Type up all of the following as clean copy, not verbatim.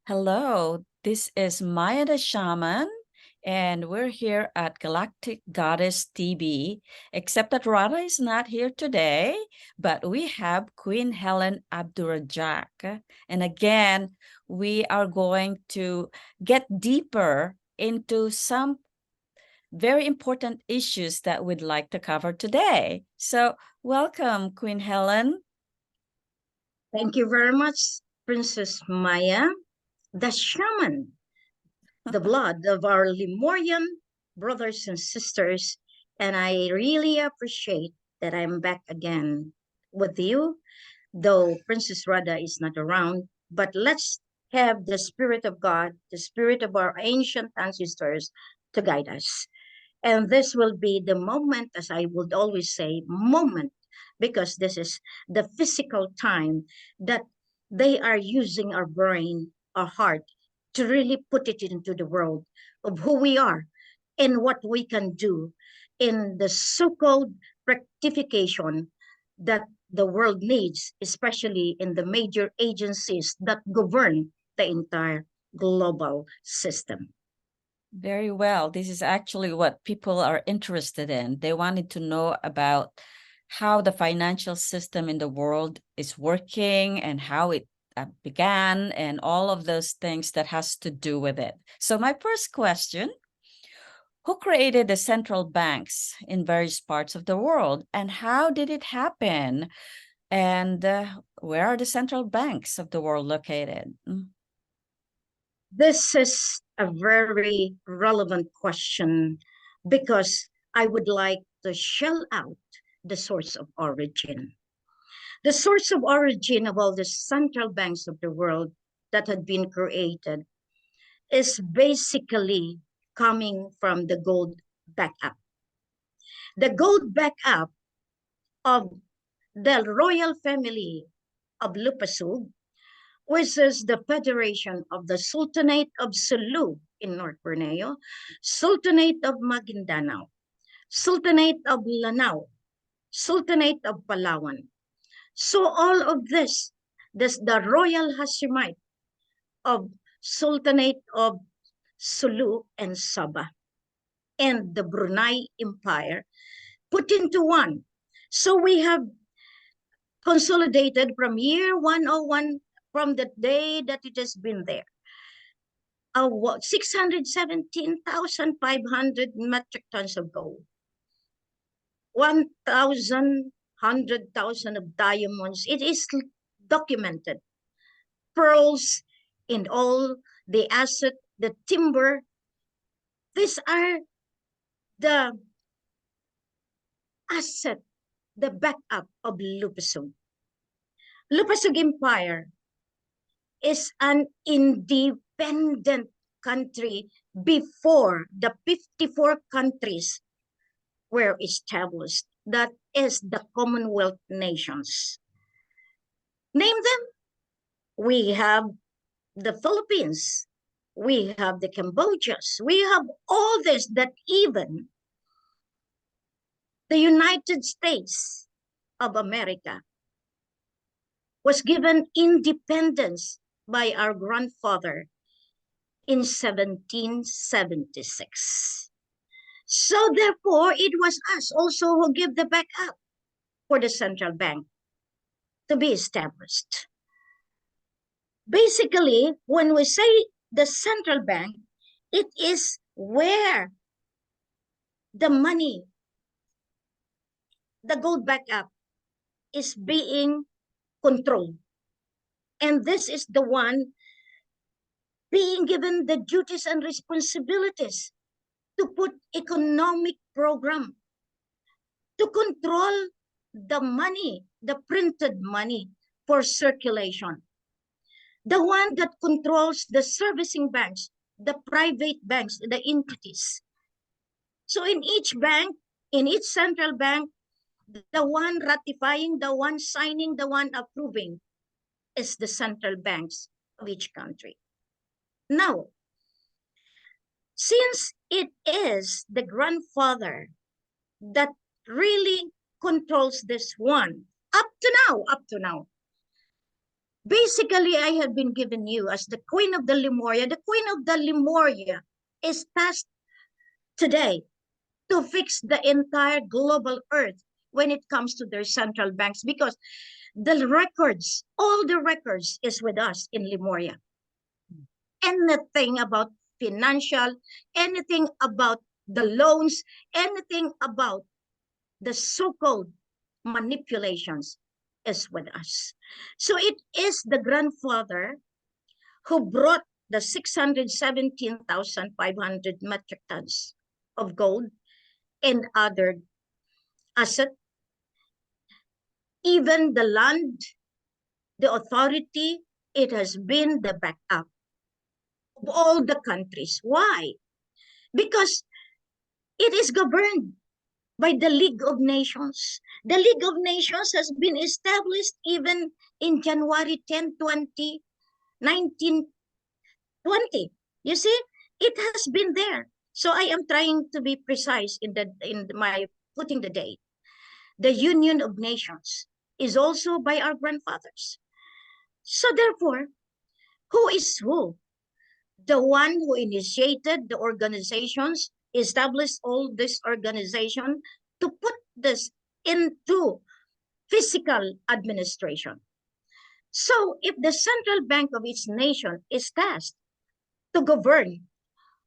Hello, this is Maya the Shaman, and we're here at Galactic Goddess TV, except that Radha is not here today, but we have Queen Helen Abdurajak. And again, we are going to get deeper into some very important issues that we'd like to cover today. So welcome, Queen Helen. Thank you very much, Princess Maya, the shaman, the blood of our Lemurian brothers and sisters. And I really appreciate that I'm back again with you, though Princess Radha is not around. But let's have the Spirit of God, the Spirit of our ancient ancestors to guide us. And this will be the moment, as I would always say, moment, because this is the physical time that they are using our brain, our heart, to really put it into the world of who we are and what we can do in the so-called rectification that the world needs, especially in the major agencies that govern the entire global system. Very well. This is actually what people are interested in. They wanted to know about how the financial system in the world is working and how it began and all of those things that has to do with it. So my first question, who created the central banks in various parts of the world and how did it happen? And where are the central banks of the world located? This is a very relevant question because I would like to shell out the source of origin. The source of origin of all the central banks of the world that had been created is basically coming from the gold backup. The gold backup of the royal family of Lupah, which is the Federation of the Sultanate of Sulu in North Borneo, Sultanate of Maguindanao, Sultanate of Lanao, Sultanate of Palawan. So all of this the royal Hashemite of Sultanate of Sulu and Sabah and the Brunei Empire put into one. So we have consolidated from year 101, from the day that it has been there, 617,500 metric tons of gold, 100,000 of diamonds. It is documented. Pearls and all the asset, the timber. These are the asset, the backup of Lupah. Lupah Empire is an independent country before the 54 countries were established. That is the Commonwealth nations. Name them. We have the Philippines. We have the Cambodias. We have all this that even the United States of America was given independence by our grandfather in 1776. So therefore, it was us also who gave the backup for the central bank to be established. Basically, when we say the central bank, it is where the money, the gold backup, is being controlled. And this is the one being given the duties and responsibilities to put economic program, to control the money, the printed money for circulation. The one that controls the servicing banks, the private banks, the entities. So in each bank, in each central bank, the one ratifying, the one signing, the one approving is the central banks of each country. Now, since it is the grandfather that really controls this one, up to now, Basically, I have been given you as the Queen of the Lemuria. The Queen of the Lemuria is tasked today to fix the entire global earth when it comes to their central banks, because the records, all the records is with us in Lemuria. Anything about financial, anything about the loans, anything about the so-called manipulations is with us. So it is the grandfather who brought the 617,500 metric tons of gold and other assets, even the land, the authority. It has been the backup of all the countries. Why? Because it is governed by the League of Nations. The League of Nations has been established even in January 10, 1920. You see, it has been there. So I am trying to be precise in my putting the date. The Union of Nations is also by our grandfathers. So therefore, who is who? The one who initiated the organizations, established all this organization to put this into physical administration. So if the central bank of each nation is tasked to govern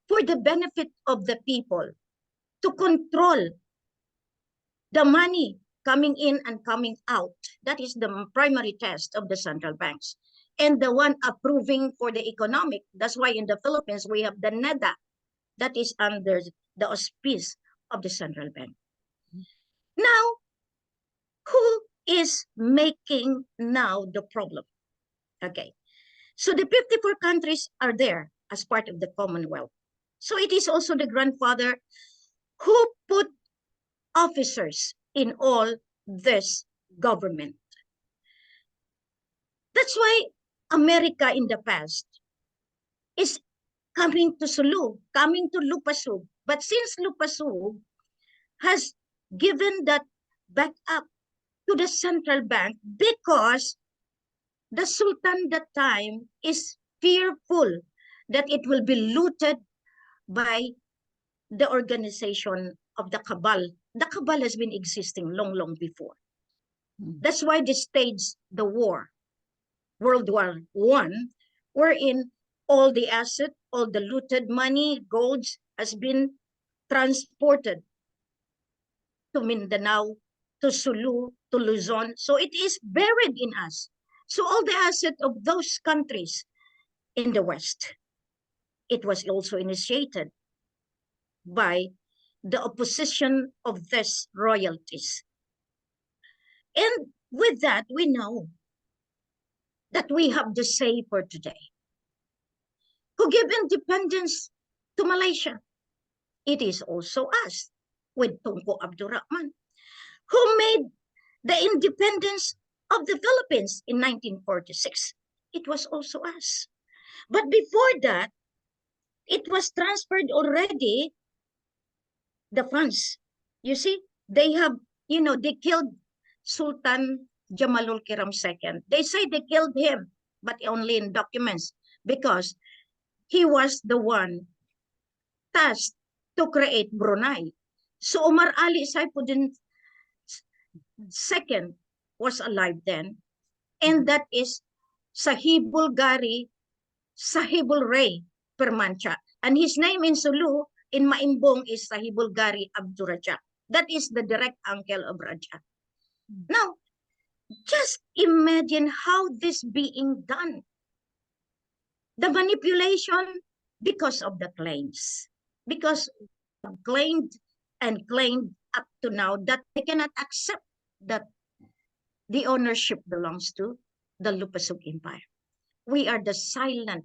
for the benefit of the people, to control the money coming in and coming out, that is the primary test of the central banks. And the one approving for the economic, that's why in the Philippines we have the NEDA, that is under the auspice of the central bank. Now, who is making now the problem? Okay, so the 54 countries are there as part of the Commonwealth. So it is also the grandfather who put officers in all this government. That's why America in the past is coming to Sulu, coming to Lupah. But since Lupah has given that backup to the central bank, because the Sultan that time is fearful that it will be looted by the organization of the Cabal. The Cabal has been existing long before. That's why they staged the war, World War I, wherein all the asset, all the looted money, golds has been transported to Mindanao, to Sulu, to Luzon. So it is buried in us. So all the asset of those countries in the West, it was also initiated by the opposition of these royalties. And with that, we know that we have the say for today. Who gave independence to Malaysia? It is also us, with Tunku Abdul Rahman. Who made the independence of the Philippines in 1946? It was also us. But before that, it was transferred already, the funds. You see, they have, they killed Sultan Jamalul Kiram II. They say they killed him, but only in documents, because he was the one tasked to create Brunei. So Omar Ali Saifuddin II was alive then, and that is Sahibul Gari, Sahibul Rey Permancha. And his name in Sulu, in Maimbong, is Sahibul Gari Abdurajak. That is the direct uncle of Rajak. Now, just imagine how this being done. The manipulation because of the claims. Because claimed up to now that they cannot accept that the ownership belongs to the Lupah Empire. We are the silent.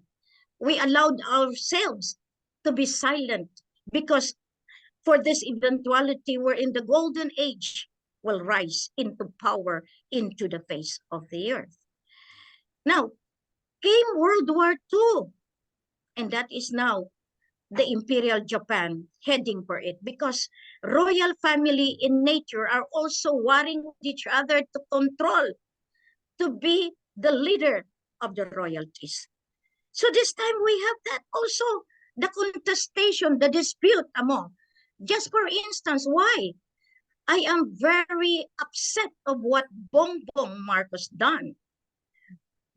We allowed ourselves to be silent because for this eventuality wherein the golden age will rise into power into the face of the earth. Now, came World War II, and that is now the Imperial Japan heading for it, because royal family in nature are also warring with each other to control, to be the leader of the royalties. So this time we have that also, the contestation, the dispute among. Just for instance, why? I am very upset of what Bongbong Marcos done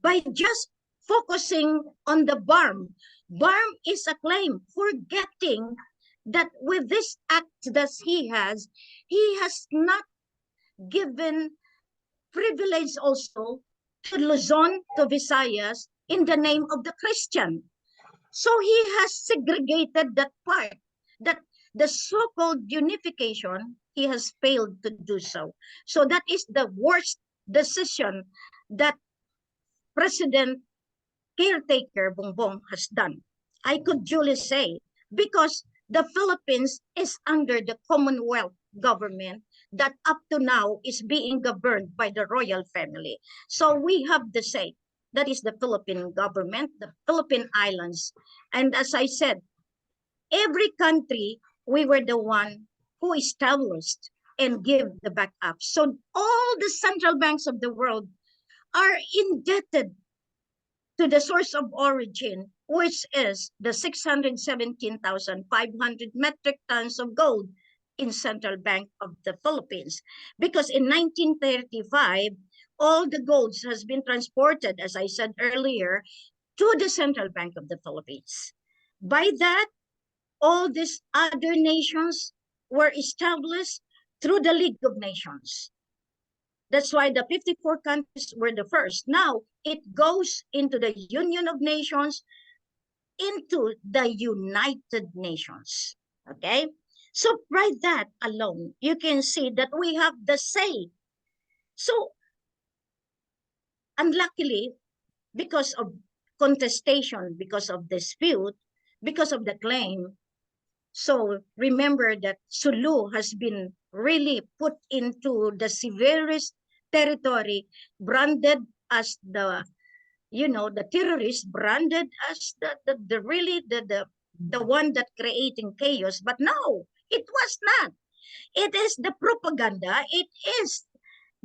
by just focusing on the BARM. BARM is a claim, forgetting that with this act that he has not given privilege also to Luzon, to Visayas, in the name of the Christian. So he has segregated that part, that the so-called unification, he has failed to do so. So that is the worst decision that President caretaker Bongbong has done. I could duly say, because the Philippines is under the Commonwealth government that up to now is being governed by the royal family. So we have the say. That is the Philippine government, the Philippine Islands. And as I said, every country, we were the one who established and give the backup. So all the central banks of the world are indebted to the source of origin, which is the 617,500 metric tons of gold in Central Bank of the Philippines. Because in 1935, all the golds has been transported, as I said earlier, to the Central Bank of the Philippines. By that, all these other nations were established through the League of Nations. That's why the 54 countries were the first. Now, it goes into the Union of Nations, into the United Nations. Okay? So by that alone, you can see that we have the say. So, unluckily, because of contestation, because of dispute, because of the claim, so remember that Sulu has been really put into the severest territory, branded as the, the terrorist, branded as the really the one that creating chaos. But no, it was not. It is the propaganda. It is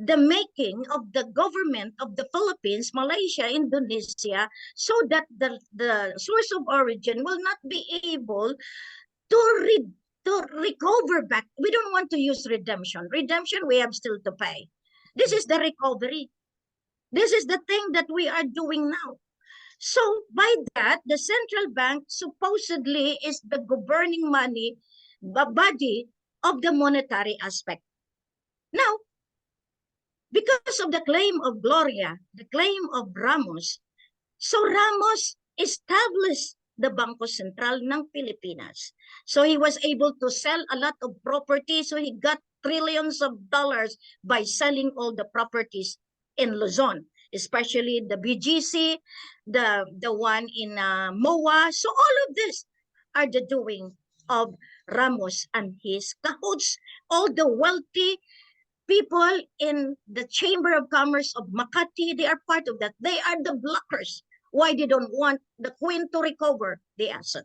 the making of the government of the Philippines, Malaysia, Indonesia, so that the source of origin will not be able to recover back. We don't want to use redemption. Redemption, we have still to pay. This is the recovery. This is the thing that we are doing now. So by that, the central bank supposedly is the governing body of the monetary aspect. Now, because of the claim of Gloria, the claim of Ramos, so Ramos established the Bangko Sentral ng Pilipinas. So he was able to sell a lot of property. So he got trillions of dollars by selling all the properties in Luzon, especially the BGC, the one in MOA. So all of this are the doing of Ramos and his cahoots. All the wealthy people in the Chamber of Commerce of Makati, they are part of that. They are the blockers. Why they don't want the Queen to recover the asset.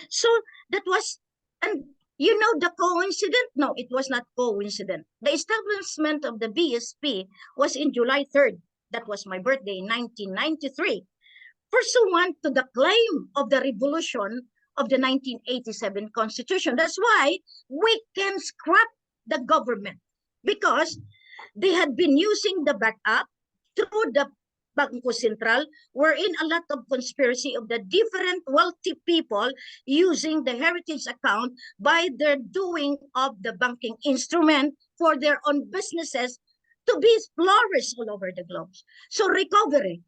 So that was, and the coincidence? No, it was not coincident. The establishment of the BSP was in July 3rd. That was my birthday in 1993. Pursuant to the claim of the revolution of the 1987 Constitution. That's why we can scrap the government, because they had been using the backup through the Bangko Sentral, wherein a lot of conspiracy of the different wealthy people using the heritage account by their doing of the banking instrument for their own businesses to be flourished all over the globe. So recovery,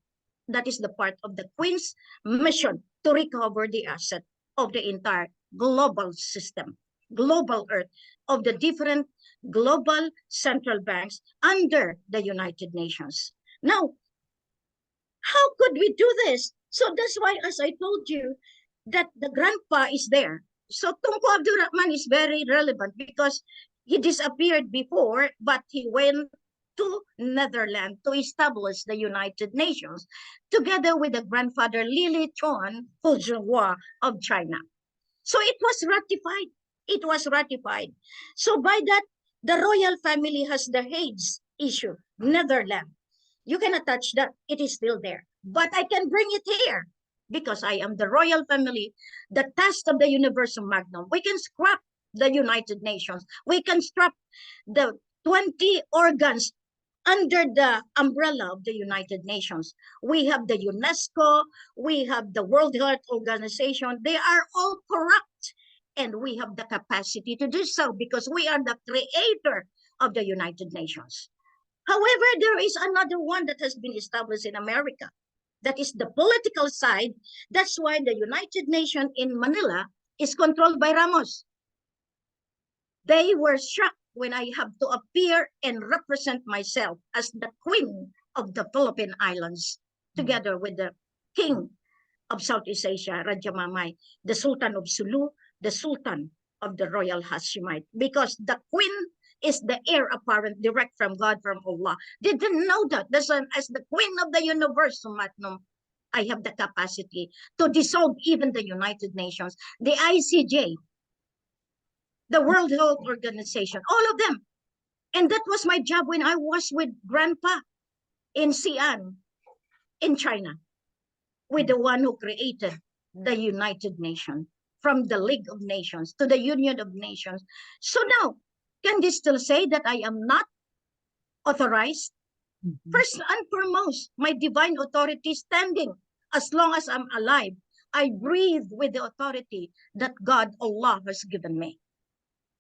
that is the part of the Queen's mission, to recover the asset of the entire global system, global earth, of the different global central banks under the United Nations. Now, how could we do this? So that's why, as I told you, that the grandpa is there. So Tunku Abdurrahman is very relevant because he disappeared before, but he went to Netherlands to establish the United Nations, together with the grandfather Lili Chuan Huzhua of China. So it was ratified. It was ratified. So by that, the royal family has the Hague's issue, Netherlands. You cannot touch that. It is still there. but I can bring it here because I am the royal family. The test of the Universal Magnum. We can scrap the United Nations. We can scrap the 20 organs under the umbrella of the United Nations. We have the UNESCO, we have the World Health Organization. They are all corrupt. And we have the capacity to do so because we are the creator of the United Nations. However, there is another one that has been established in America. That is the political side. That's why the United Nations in Manila is controlled by Ramos. They were shocked when I have to appear and represent myself as the queen of the Philippine Islands, together with the king of Southeast Asia, Raja Mamay, the Sultan of Sulu, the Sultan of the Royal Hashemite, because the queen is the heir apparent direct from God, from Allah. They didn't know that. That's why, as the queen of the Universal Magnum, I have the capacity to dissolve even the United Nations, the ICJ, the World Health Organization, all of them. And that was my job when I was with Grandpa in Xi'an, in China, with the one who created the United Nations, from the League of Nations to the Union of Nations. So now, can they still say that I am not authorized? First and foremost, my divine authority standing. As long as I'm alive, I breathe with the authority that God, Allah, has given me.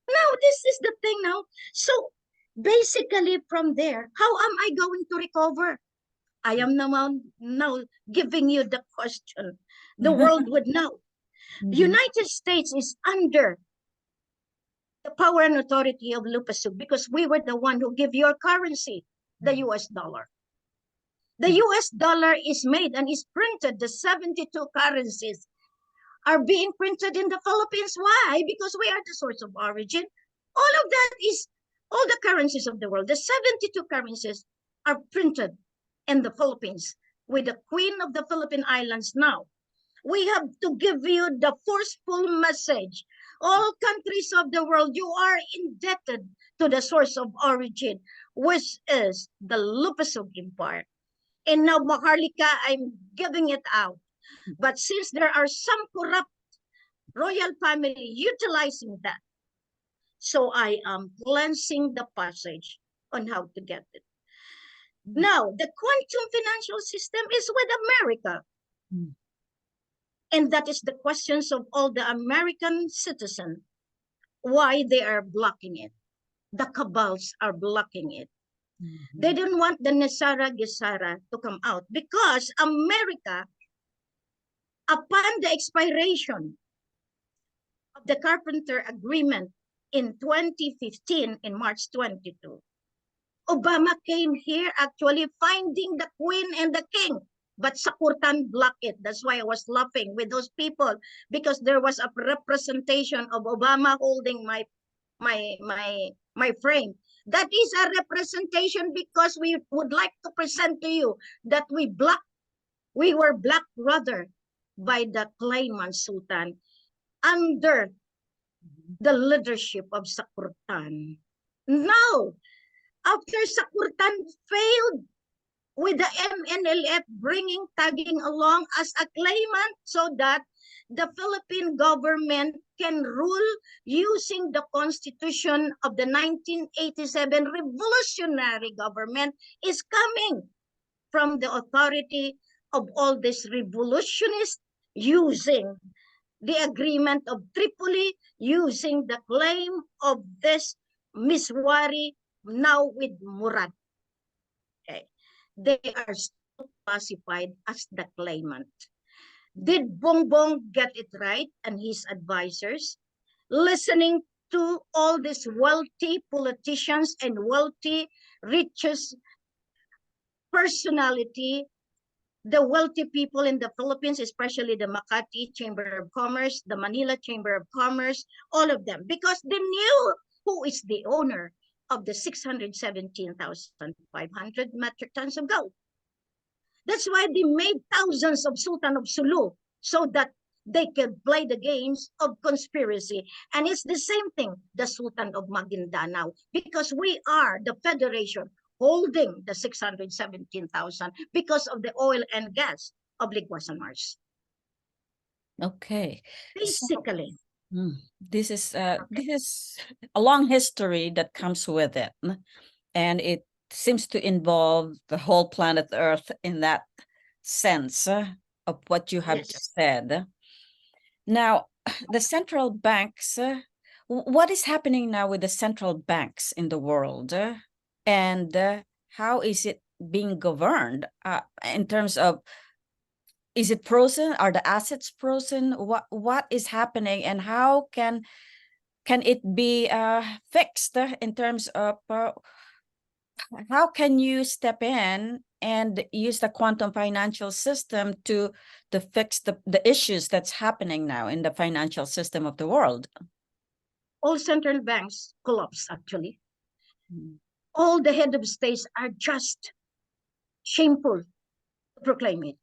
Now, this is the thing now. So, basically from there, how am I going to recover? I am now giving you the question. The world would know. The United States is under the power and authority of Lupah because we were the one who give your currency, the US dollar. The US dollar is made and is printed. The 72 currencies are being printed in the Philippines. Why? Because we are the source of origin. All of that is all the currencies of the world. The 72 currencies are printed in the Philippines with the Queen of the Philippine Islands now. We have to give you the forceful message. All countries of the world, you are indebted to the source of origin, which is the Lupah Empire. And now, Maharlika, I'm giving it out. But since there are some corrupt royal family utilizing that, so I am cleansing the passage on how to get it. Now, the quantum financial system is with America. And that is the questions of all the American citizens, why they are blocking it. The cabals are blocking it. They don't want the Nesara Gesara to come out because America, upon the expiration of the Carpenter Agreement in 2015, in March 22, Obama came here actually finding the Queen and the King, but Sakurtan blocked it. That's why I was laughing with those people, because there was a representation of Obama holding my frame. That is a representation because we would like to present to you that we were blocked rather by the claimant Sultan under the leadership of Sakurtan. Now, after Sakurtan failed with the MNLF tagging along as a claimant so that the Philippine government can rule using the constitution of the 1987 revolutionary government is coming from the authority of all these revolutionists using the agreement of Tripoli, using the claim of this Miswari, now with Murad. Okay. They are still classified as the claimant. Did Bongbong get it right and his advisors, listening to all these wealthy politicians and wealthy, richest personality, the wealthy people in the Philippines, especially the Makati Chamber of Commerce, the Manila Chamber of Commerce, all of them, because they knew who is the owner of the 617,500 metric tons of gold. That's why they made thousands of Sultan of Sulu so that they can play the games of conspiracy. And it's the same thing, the Sultan of Maguindanao, because we are the federation holding the 617,000 because of the oil and gas of Liquas Mars. Okay. Basically. This is a long history that comes with it, and it seems to involve the whole planet Earth in that sense of what you have just said. Now, the central banks, what is happening now with the central banks in the world, and how is it being governed in terms of, is it frozen? Are the assets frozen? What is happening, and how can it be fixed in terms of how can you step in and use the quantum financial system to fix the issues that's happening now in the financial system of the world? All central banks collapse, actually. All the head of states are just shameful to proclaim it,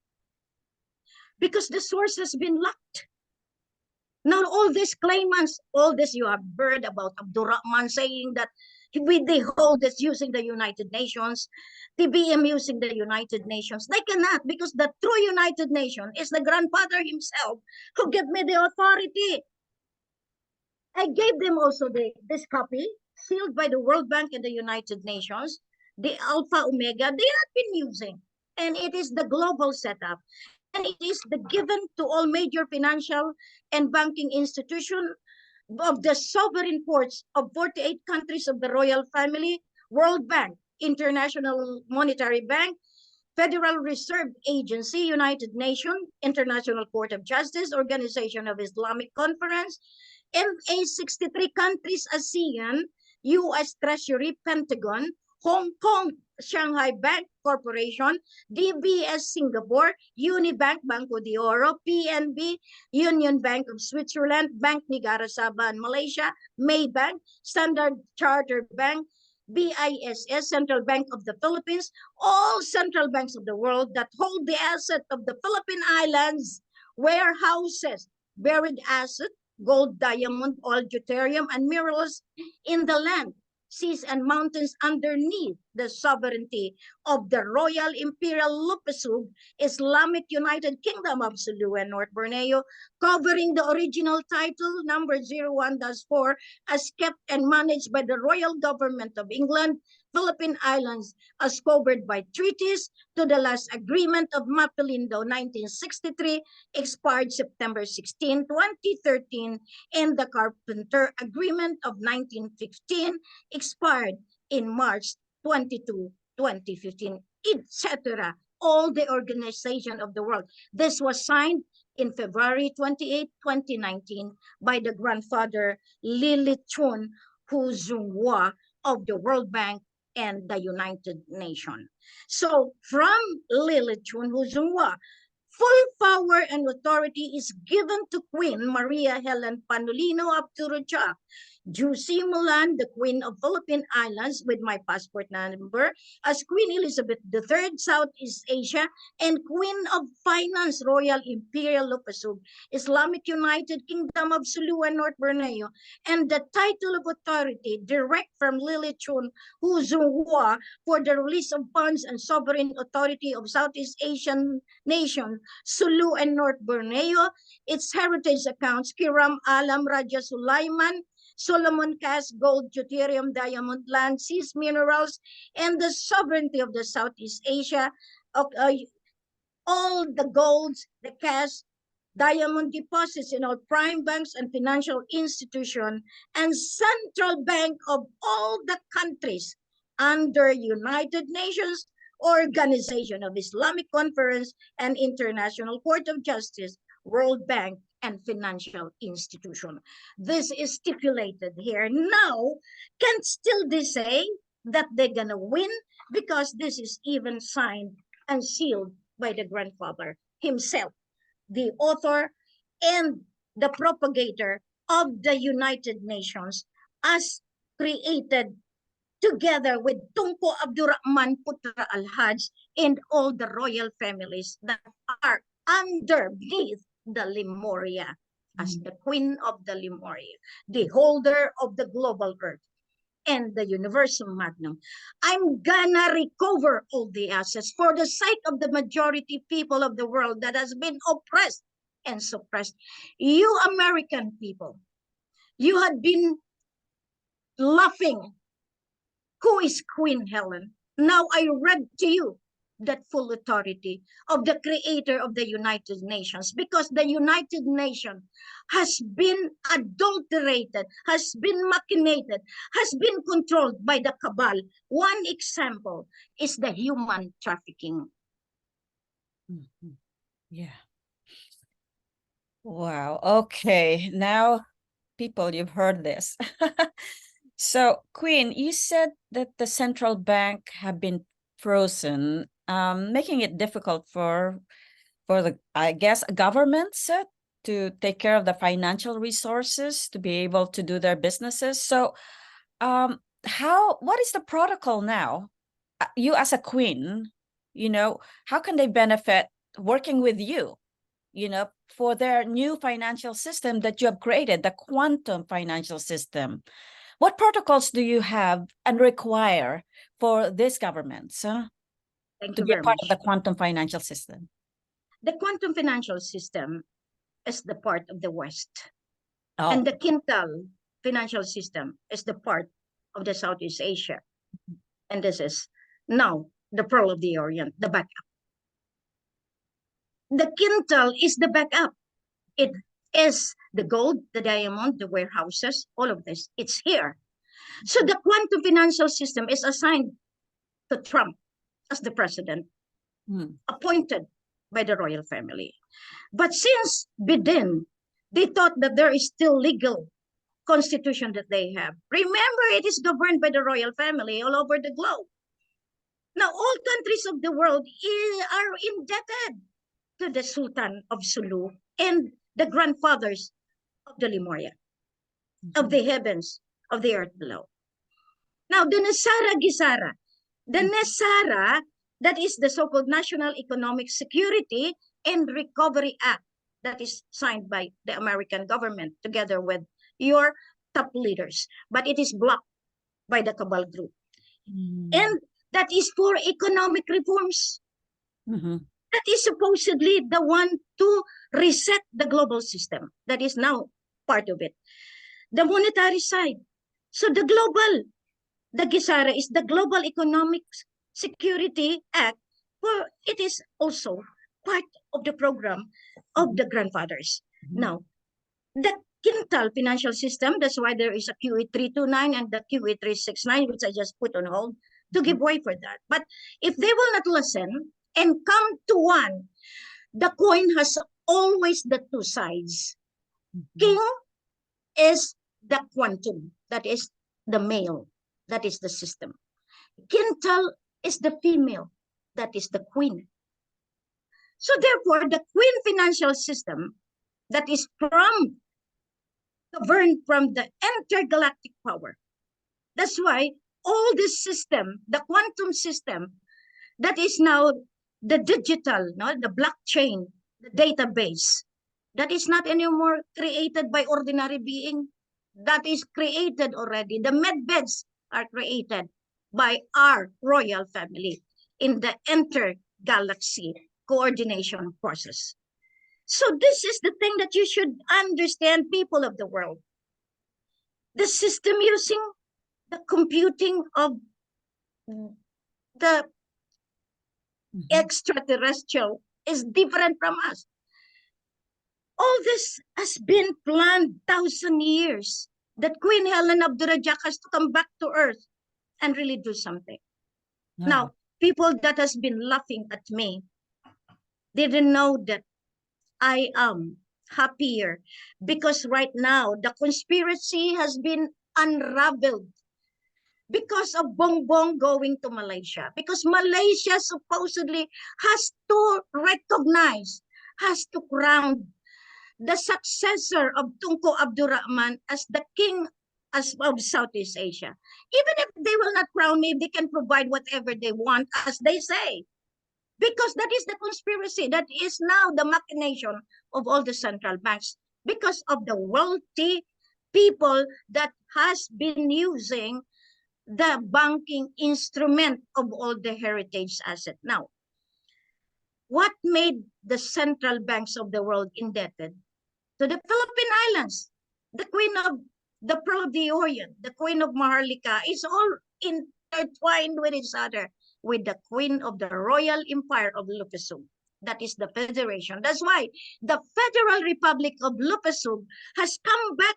because the source has been locked. Now, all these claimants, all this you have heard about Abdurrahman saying that they hold this using the United Nations, TBM using the United Nations. They cannot, because the true United Nation is the grandfather himself who gave me the authority. I gave them also this copy, sealed by the World Bank and the United Nations, the Alpha Omega they have been using. And it is the global setup. And it is given to all major financial and banking institutions of the sovereign courts of 48 countries of the royal family, World Bank, International Monetary Bank, Federal Reserve Agency, United Nations, International Court of Justice, Organization of Islamic Conference, MA 63 countries, ASEAN, U.S. Treasury, Pentagon, Hong Kong, Shanghai Bank Corporation, DBS Singapore, Unibank, Banco de Oro, PNB, Union Bank of Switzerland, Bank Negara Sabah and Malaysia, Maybank, Standard Chartered Bank, BISS, Central Bank of the Philippines, all central banks of the world that hold the asset of the Philippine Islands, warehouses, buried asset, gold, diamond, oil, deuterium, and minerals in the land, seas, and mountains underneath the sovereignty of the Royal Imperial Lupah Islamic United Kingdom of Sulu and North Borneo, covering the original title number 01-4 as kept and managed by the Royal Government of England, Philippine Islands, as covered by treaties to the last agreement of Maphilindo 1963, expired September 16, 2013, and the Carpenter Agreement of 1915, expired in March 22, 2015, etc. All the organization of the world. This was signed in February 28, 2019 by the grandfather Lili Chun Hu Zhonghua of the World Bank and the United Nations. So from Lili Chun Hu Zhonghua, full power and authority is given to Queen Maria Helen Abdurajak, Juicy Mulan, the Queen of Philippine Islands, with my passport number, as Queen Elizabeth III, Southeast Asia, and Queen of Finance, Royal Imperial Lupah, Islamic United Kingdom of Sulu and North Borneo, and the title of authority direct from Lili Chun Hu Zhonghua for the release of funds and sovereign authority of Southeast Asian nation, Sulu and North Borneo, its heritage accounts, Kiram Alam Raja Sulaiman, Solomon Cash, gold, deuterium, diamond, land, seas, minerals, and the sovereignty of the Southeast Asia, all the golds, the cash, diamond deposits in all prime banks and financial institutions, and central bank of all the countries under United Nations, Organization of Islamic Conference, and International Court of Justice, World Bank, and financial institution. This is stipulated here. Now, can still they say that they're gonna win, because this is even signed and sealed by the grandfather himself, the author and the propagator of the United Nations, as created together with Tunku Abdurrahman Putra Al-Hajj and all the royal families that are underneath the Lemuria, as the queen of the Lemuria, the holder of the global earth. and the Universal Magnum. I'm gonna recover all the assets for the sake of the majority people of the world that has been oppressed and suppressed. You American people, you had been laughing. Who is Queen Helen? Now I read to you that full authority of the creator of the United Nations, because the United Nations has been adulterated, has been machinated, has been controlled by the cabal. One example is the human trafficking. Mhm. Yeah. Wow. Okay. Now, people, you've heard this. So, Queen, you said that the central bank have been frozen, making it difficult for the, I guess, governments to take care of the financial resources to be able to do their businesses. So, what is the protocol now? You as a queen, how can they benefit working with you, for their new financial system that you have created, the quantum financial system? What protocols do you have and require for these governments Thank to you be a very part of much. the quantum financial system? The quantum financial system is the part of the West, Oh. and the quintal financial system is the part of the Southeast Asia. And this is now the pearl of the Orient, the backup. The quintal is the backup. It is the gold, the diamond, the warehouses, all of this. It's here. So the quantum financial system is assigned to Trump as the president, appointed by the royal family. But since Biden, they thought that there is still legal constitution that they have. Remember, it is governed by the royal family all over the globe. Now, all countries of the world are indebted to the Sultan of Sulu and the grandfathers of the Lemuria, of the heavens, of the earth below. Now, the Nesara Gesara, the Nesara, that is the so-called National Economic Security and Recovery Act that is signed by the American government together with your top leaders, but it is blocked by the cabal group. And that is for economic reforms. That is supposedly the one to reset the global system. That is now part of it. The monetary side. So the Gesara is the Global Economic Security Act, for it is also part of the program of the grandfathers. Now, the quintal financial system, that's why there is a QE 329 and the QE 369, which I just put on hold to give way for that. But if they will not listen and come to one, the coin has always the two sides. King is the quantum, that is the male, that is the system. Quintal is the female, that is the queen. So therefore, the queen financial system that is governed from the intergalactic power. That's why all this system, the quantum system, that is now the digital, no, the blockchain, the database, that is not anymore created by ordinary being. That is created already. The medbeds are created by our royal family in the intergalaxy coordination process. So this is the thing that you should understand, people of the world. The system using the computing of the extraterrestrial is different from us. All this has been planned 1,000 years, that Queen Helen Abdurajak has to come back to Earth and really do something. Now, people that has been laughing at me didn't know that I am happier, because right now the conspiracy has been unraveled because of Bongbong going to Malaysia. Because Malaysia supposedly has to recognize, has to crown the successor of Tunku Abdul Rahman as the king of Southeast Asia. Even if they will not crown me, they can provide whatever they want, as they say. Because that is the conspiracy. That is now the machination of all the central banks, because of the wealthy people that has been using the banking instrument of all the heritage asset. Now, what made the central banks of the world indebted to the Philippine Islands? The Queen of the Pearl of the Orient, the Queen of Maharlika is all intertwined with each other with the Queen of the Royal Empire of Lupah. That is the Federation. That's why the Federal Republic of Lupah has come back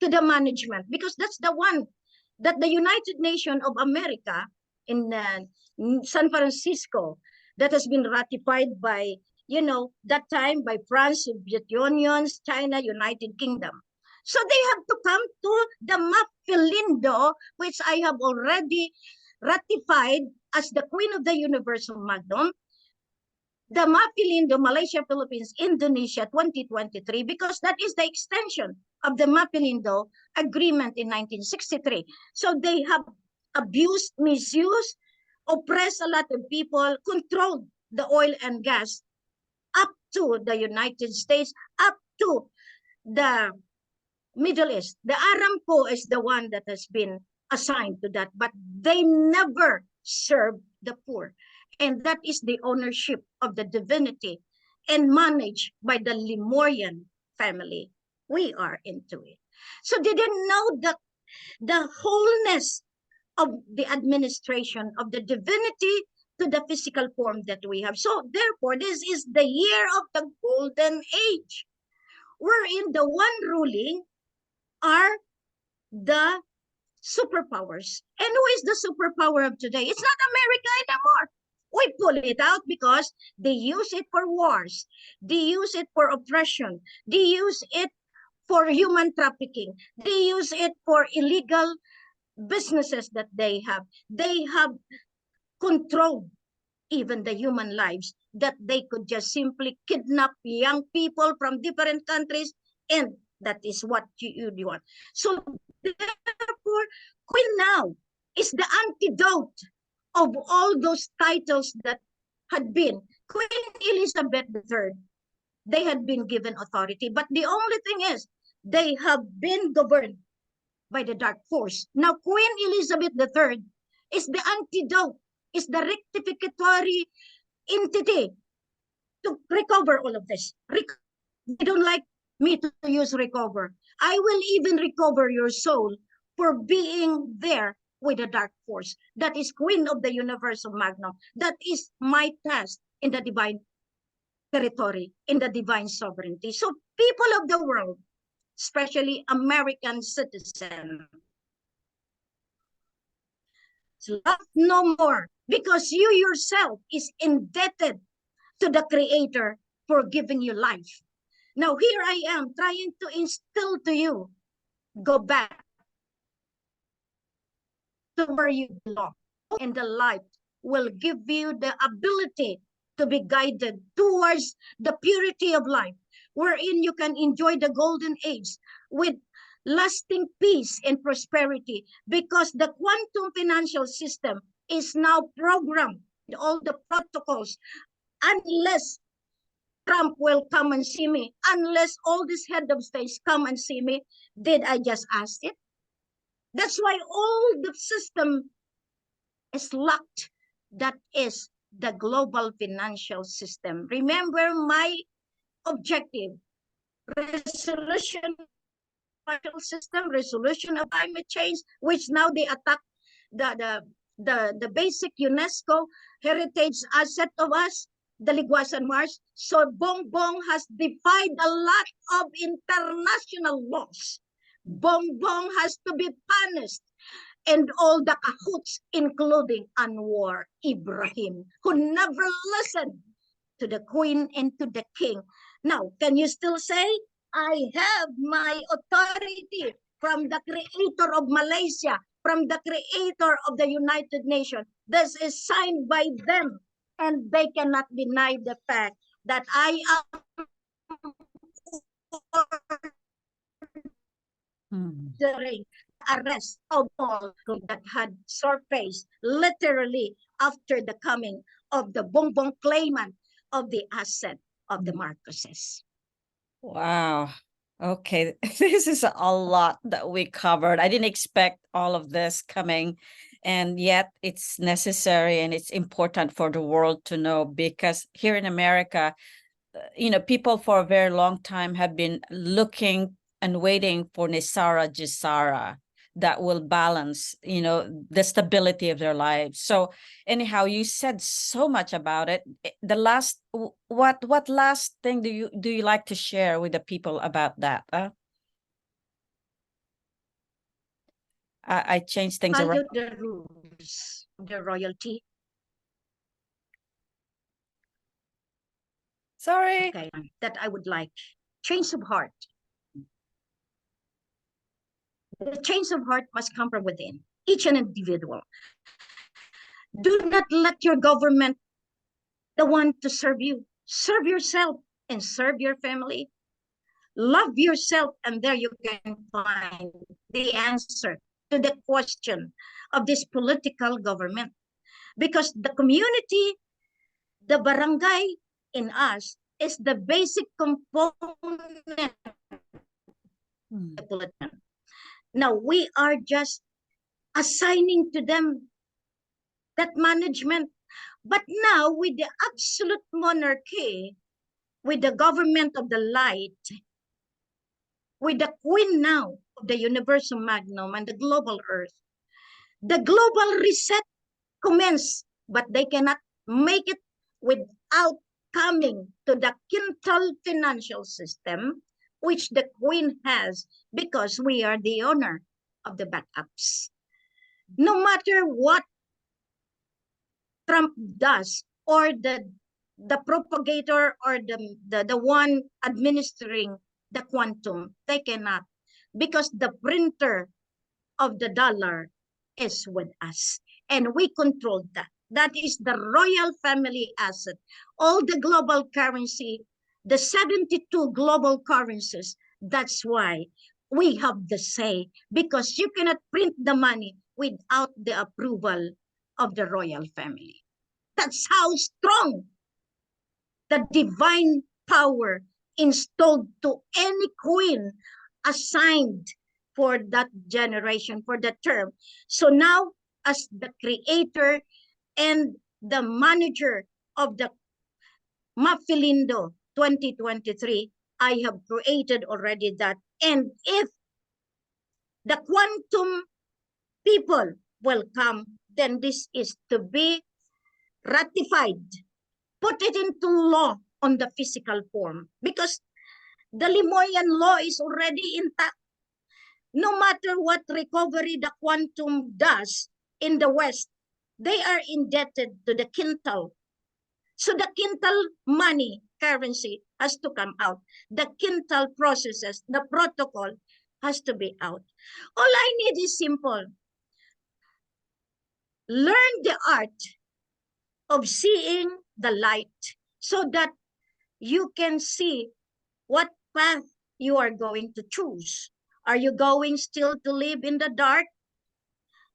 to the management, because that's the one that the United Nations of America in San Francisco, that has been ratified by, that time by France, Soviet Union, China, United Kingdom. So they have to come to the Maphilindo, which I have already ratified as the Queen of the Universal Magnum, the Maphilindo, Malaysia, Philippines, Indonesia 2023, because that is the extension of the Maphilindo Agreement in 1963. So they have abused, misused, oppressed a lot of people, controlled the oil and gas up to the United States, up to the Middle East. The Aramco is the one that has been assigned to that, but they never serve the poor. And that is the ownership of the divinity and managed by the Lemurian family. We are into it. So they didn't know the wholeness of the administration of the divinity to the physical form that we have. So therefore, this is the year of the golden age, wherein the one ruling are the superpowers. And who is the superpower of today? It's not America anymore. We pull it out because they use it for wars. They use it for oppression. They use it for human trafficking. They use it for illegal businesses that they have. They have controlled even the human lives, that they could just simply kidnap young people from different countries, and that is what you want. So therefore, Queen now is the antidote of all those titles that had been. Queen Elizabeth III, they had been given authority, but the only thing is, they have been governed by the dark force. Now, Queen Elizabeth III is the antidote, is the rectificatory entity to recover all of this. They don't like me to use recover. I will even recover your soul for being there with the dark force. That is Queen of the Universal Magnum. That is my task in the divine territory, in the divine sovereignty. So people of the world, especially American citizens, love no more, because you yourself is indebted to the Creator for giving you life. Now here I am trying to instill to you, go back to where you belong, and the light will give you the ability to be guided towards the purity of life, wherein you can enjoy the golden age with lasting peace and prosperity, because the quantum financial system is now programmed with all the protocols. Unless Trump will come and see me, unless all these head of states come and see me, did I just ask it? That's why all the system is locked. That is the global financial system. Remember my objective: resolution system, resolution of climate change, which now they attack the basic UNESCO heritage asset of us, the Liguasan Mars. So Bongbong has defied a lot of international laws. Bongbong has to be punished, and all the cahoots, including Anwar Ibrahim, who never listened to the Queen and to the King. Now, can you still say, I have my authority from the Creator of Malaysia, from the Creator of the United Nations? This is signed by them, and they cannot deny the fact that I am ordering arrest of all that had surfaced literally after the coming of the Bongbong claimant of the asset of the Marcoses. Wow. Okay, this is a lot that we covered. I didn't expect all of this coming, and yet it's necessary and it's important for the world to know, because here in America, people for a very long time have been looking and waiting for Nesara Gesara that will balance, the stability of their lives. So anyhow, you said so much about it. The last, what last thing do you like to share with the people about that? I changed things Follow around. the rules of the royalty. Sorry. Okay, that I would like. Change of heart. The change of heart must come from within each and individual. Do not let your government the one to serve you. Serve yourself and serve your family. Love yourself, and there you can find the answer to the question of this political government. Because the community, the barangay in us is the basic component of the politician. Now we are just assigning to them that management. But now with the absolute monarchy, with the government of the light, with the queen now of the Universal Magnum and the global earth, the global reset commence, but they cannot make it without coming to the quintal financial system, which the queen has, because we are the owner of the backups. No matter what Trump does, or the propagator, or the one administering the quantum, they cannot, because the printer of the dollar is with us, and we control that. That is the royal family asset. All the global currency, the 72 global currencies, that's why we have the say, because you cannot print the money without the approval of the royal family. That's how strong the divine power installed to any queen assigned for that generation, for the term. So now, as the creator and the manager of the Maphilindo 2023, I have created already that. And if the quantum people will come, then this is to be ratified, put it into law on the physical form, because the Lemurian law is already intact. No matter what recovery the quantum does in the West, they are indebted to the quintal. So the quintal money, currency, has to come out. The quintal processes, the protocol has to be out. All I need is simple. Learn the art of seeing the light, so that you can see what path you are going to choose. Are you going still to live in the dark?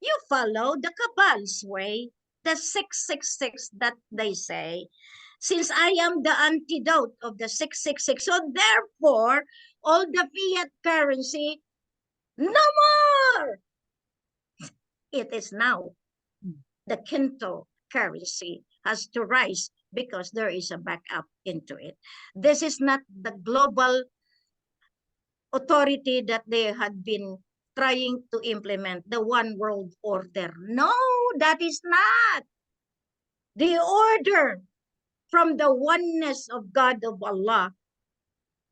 You follow the cabal's way, the 666 that they say. Since I am the antidote of the 666, so therefore, all the fiat currency, no more! It is now. The quinto currency has to rise, because there is a backup into it. This is not the global authority that they had been trying to implement, the one world order. No, that is not. The order from the oneness of God, of Allah,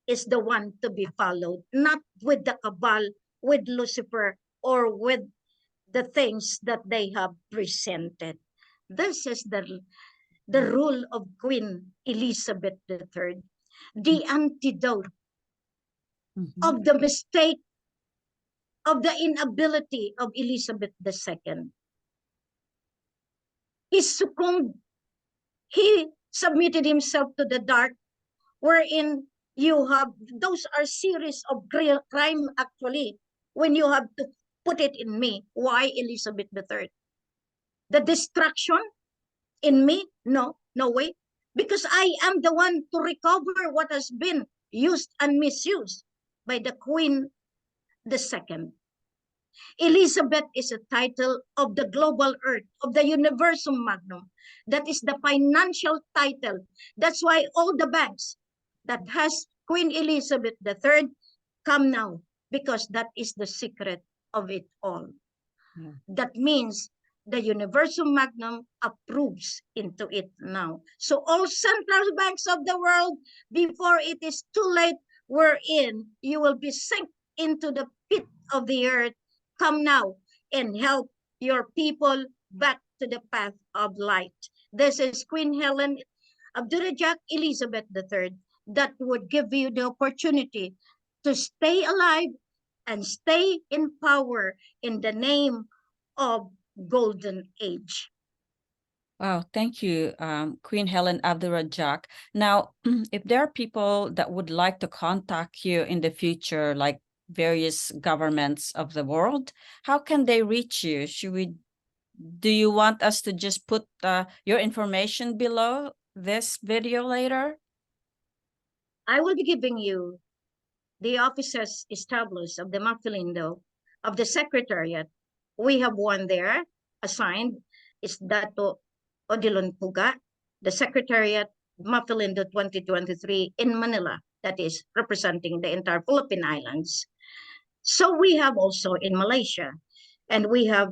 is the one to be followed, not with the cabal, with Lucifer, or with the things that they have presented. This is the rule of Queen Elizabeth III, the antidote of the mistake, of the inability of Elizabeth II. He succumbed, he submitted himself to the dark, wherein you have, those are series of crime actually, when you have to put it in me. Why Elizabeth III? The destruction in me? No, no way. Because I am the one to recover what has been used and misused. by the Queen II. Elizabeth is a title of the global earth, of the Universal Magnum. That is the financial title. That's why all the banks that has Queen Elizabeth III come now, because that is the secret of it all. Yeah. That means the Universal Magnum approves into it now. So all central banks of the world, before it is too late, we're in, you will be sink into the pit of the earth. Come now and help your people back to the path of light. This is Queen Helen Abdurajak Elizabeth III that would give you the opportunity to stay alive and stay in power in the name of Golden Age. Wow, thank you, Queen Helen Abdurajak. Now, if there are people that would like to contact you in the future, like various governments of the world, how can they reach you? Do you want us to just put your information below this video later? I will be giving you the offices established of the Maphilindo, of the Secretariat. We have one there assigned, is Dato Odilon Puga, the Secretariat Maphilindo 2023 in Manila, that is representing the entire Philippine Islands. So we have also in Malaysia, and we have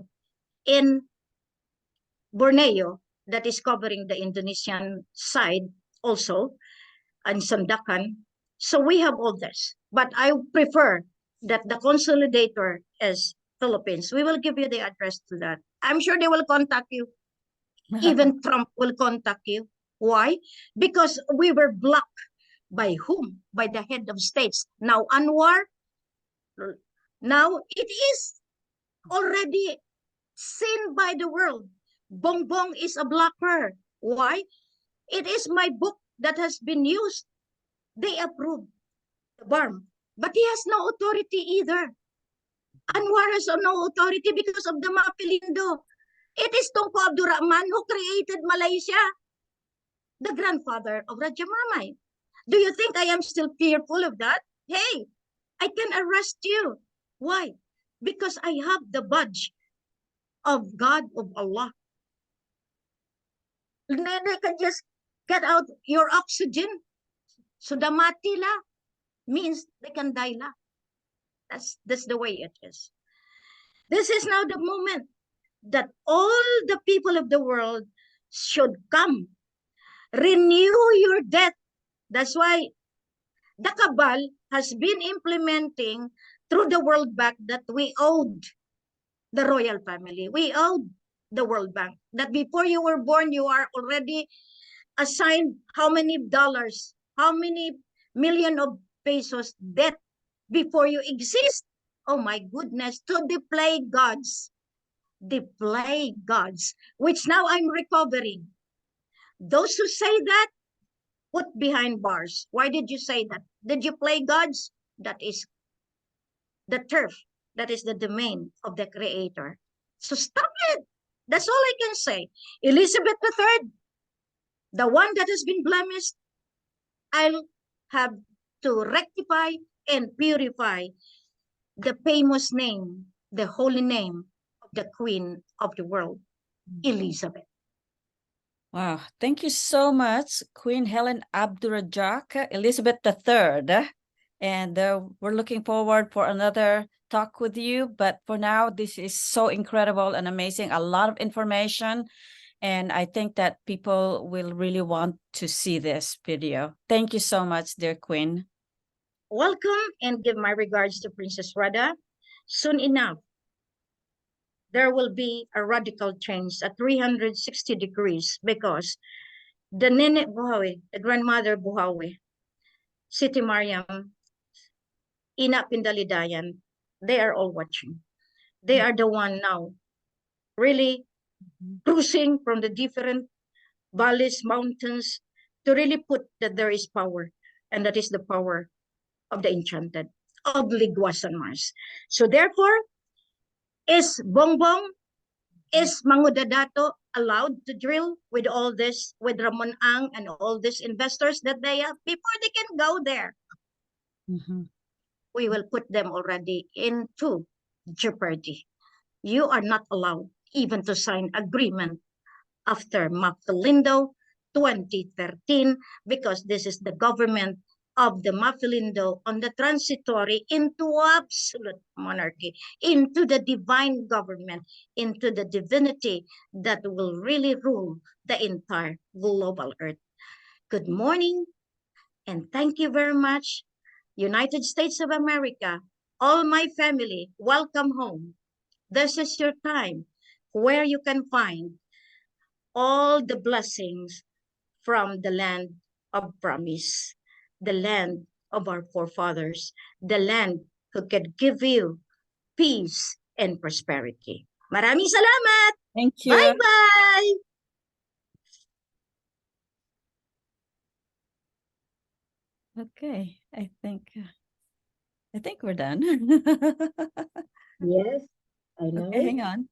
in Borneo, that is covering the Indonesian side also, and Sandakan. So we have all this. But I prefer that the consolidator is Philippines. We will give you the address to that. I'm sure they will contact you. Even Trump will contact you. Why? Because we were blocked. By whom? By the head of states. Now Anwar, now it is already seen by the world. Bongbong is a blocker. Why? It is my book that has been used. They approved the BARM, but he has no authority either. Anwar has no authority because of the Maphilindo. It is Tunku Abdul Rahman who created Malaysia, the grandfather of Raja Mamay. Do you think I am still fearful of that? Hey, I can arrest you. Why? Because I have the badge of God, of Allah. Then they can just get out your oxygen. So the matila means they can die la. That's the way it is. This is now the moment that all the people of the world should come. Renew your debt. That's why the cabal has been implementing through the World Bank that we owed the royal family. We owed the World Bank that before you were born, you are already assigned how many dollars, how many million of pesos debt before you exist. Oh my goodness, to the play gods, which now I'm recovering. Those who say that, put behind bars. Why did you say that? Did you play gods? That is the turf. That is the domain of the creator. So stop it. That's all I can say. Elizabeth III, the one that has been blemished, I'll have to rectify and purify the famous name, the holy name of the Queen of the world, Elizabeth. Wow, thank you so much, Queen Helen Abdurajak, Elizabeth III. And we're looking forward for another talk with you. But for now, this is so incredible and amazing. A lot of information. And I think that people will really want to see this video. Thank you so much, dear Queen. Welcome, and give my regards to Princess Radha. Soon enough, there will be a radical change at 360 degrees because the Nene Buhawi, the grandmother Buhawi, Siti Mariam, Ina Pindalidayan, they are all watching. They are the one now really cruising from the different valleys, mountains, to really put that there is power, and that is the power of the enchanted, of Ligwasan Mars. So therefore, is Bongbong, is Mangudadato allowed to drill with all this, with Ramon Ang and all these investors that they have before they can go there? Mm-hmm. we will put them already into jeopardy. You are not allowed even to sign agreement after Maphilindo 2013 because this is the government of the Maphilindo on the transitory into absolute monarchy, into the divine government, into the divinity that will really rule the entire global earth. Good morning and thank you very much, United States of America, all my family, welcome home. This is your time where you can find all the blessings from the land of promise, the land of our forefathers, the land who can give you peace and prosperity. Maraming salamat! Thank you. Bye-bye! Okay, I think we're done. Yes, I know. Okay, hang on.